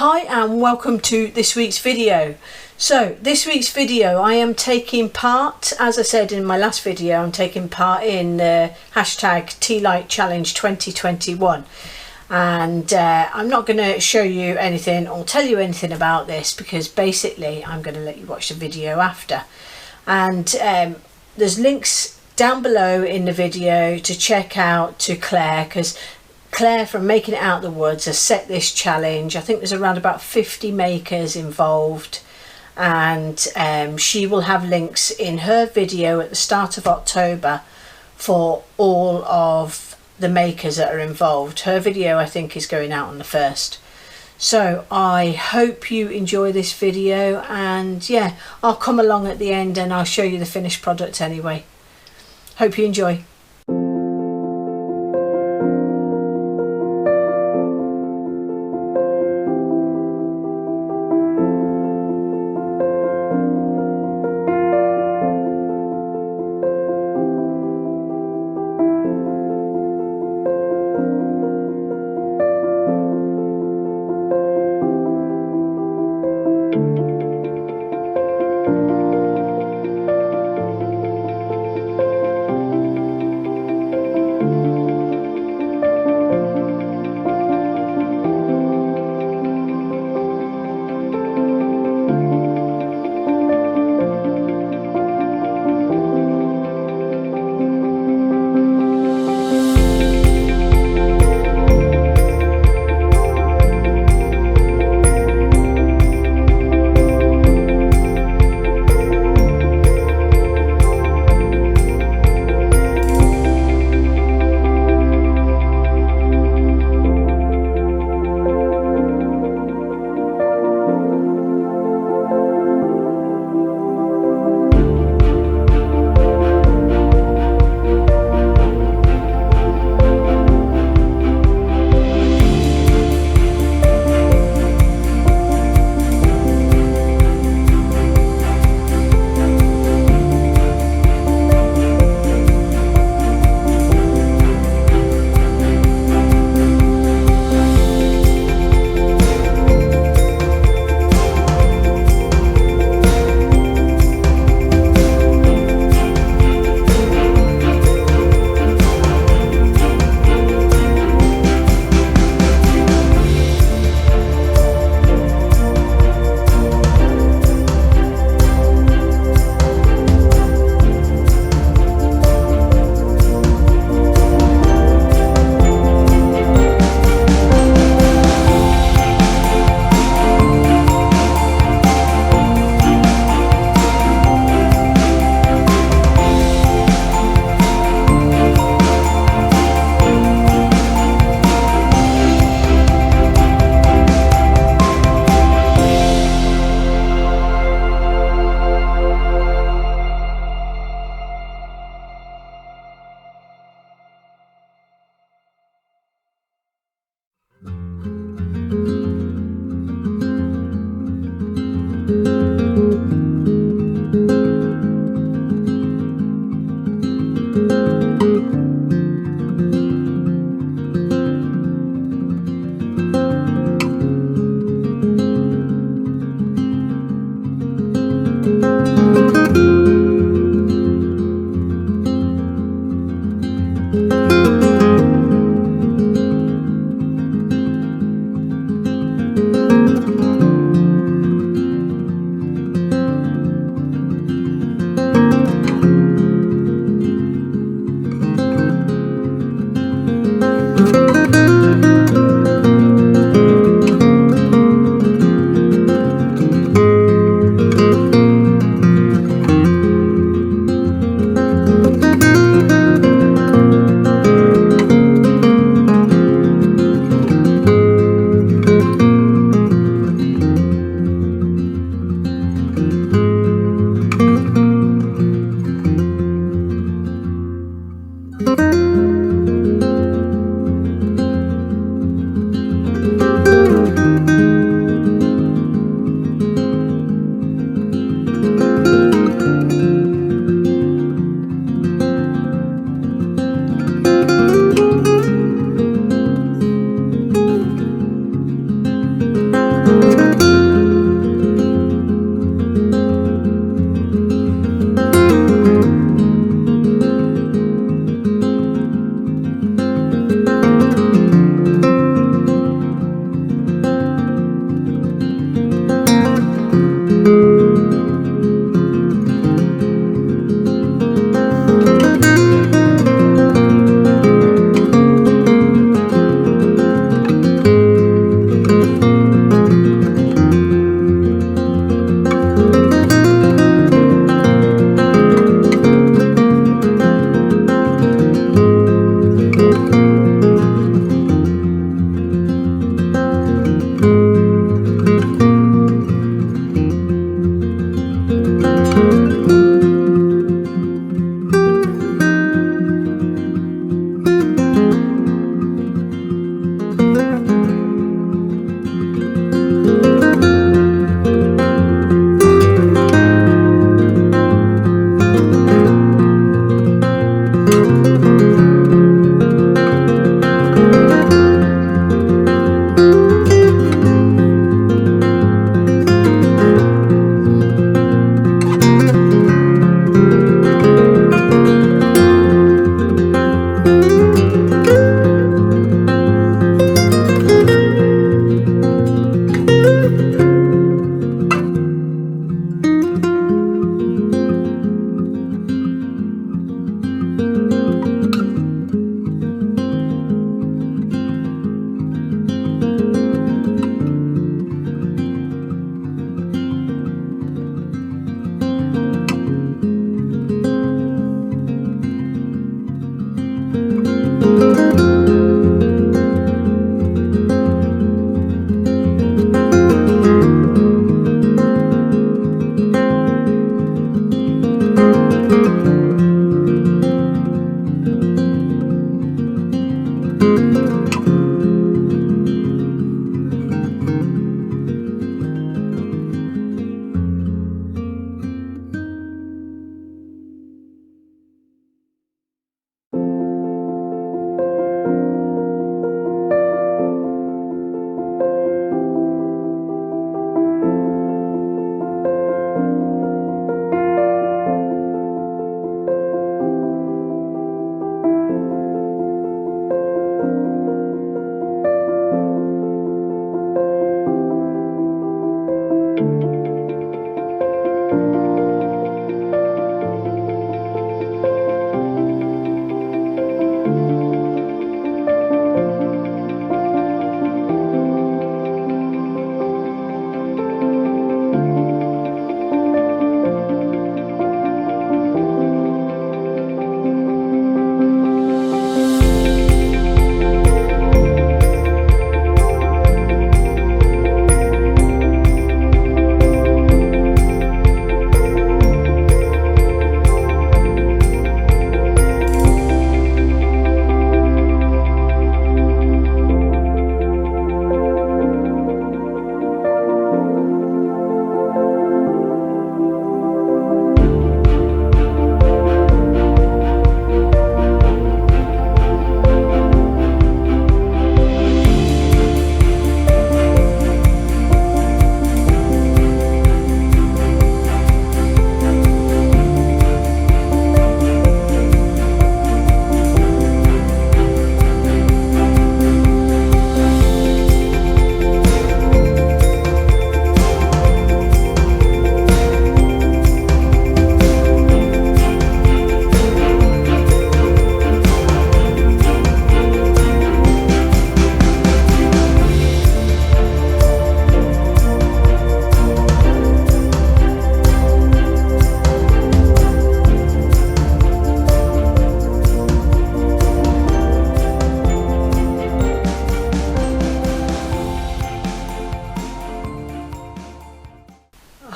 Hi and welcome to this week's video. So this week's video I am taking part, as I said in my last video, I'm taking part in the hashtag tealight challenge 2021, and I'm not going to show you anything or tell you anything about this because basically I'm going to let you watch the video after, and there's links down below in the video to check out to Claire, because Claire from Making It Out the Woods has set this challenge. I think there's around about 50 makers involved, and she will have links in her video at the start of October for all of the makers that are involved. Her video I think is going out on the 1st. So I hope you enjoy this video, and yeah, I'll come along at the end and I'll show you the finished product anyway. Hope you enjoy.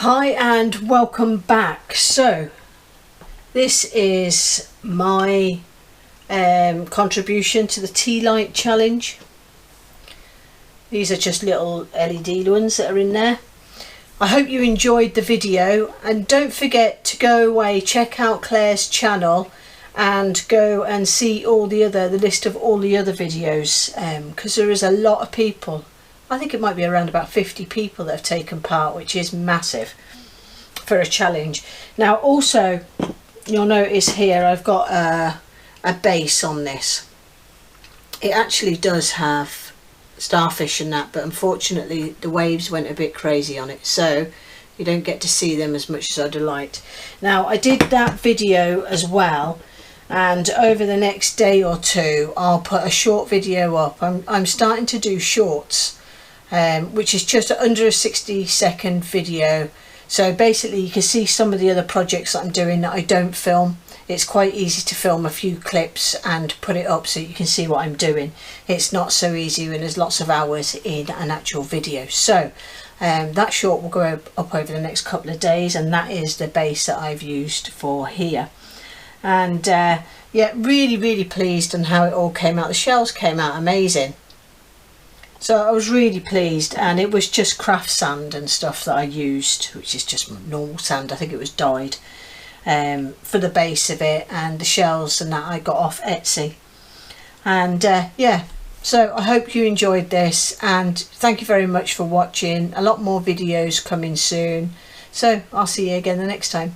Hi and welcome back. So this is my contribution to the tea light challenge. These are just little LED ones that are in there. I hope you enjoyed the video, and don't forget to go away, check out Claire's channel and go and see the list of all the other videos, because there is a lot of people. I think it might be around about 50 people that have taken part, which is massive for a challenge. Now also you'll notice here I've got a base on this. It actually does have starfish and that, but unfortunately the waves went a bit crazy on it, so you don't get to see them as much as I'd have liked. Now I did that video as well, and over the next day or two I'll put a short video up. I'm starting to do shorts, which is just under a 60-second video, so basically you can see some of the other projects that I'm doing that I don't film. It's quite easy to film a few clips and put it up so you can see what I'm doing. It's not so easy when there's lots of hours in an actual video. So that short will go up over the next couple of days, and that is the base that I've used for here. And yeah, really pleased on how it all came out. The shells came out amazing. So I was really pleased, and it was just craft sand and stuff that I used, which is just normal sand. I think it was dyed. For the base of it, and the shells and that I got off Etsy. And yeah, so I hope you enjoyed this, and thank you very much for watching. A lot more videos coming soon, so I'll see you again the next time.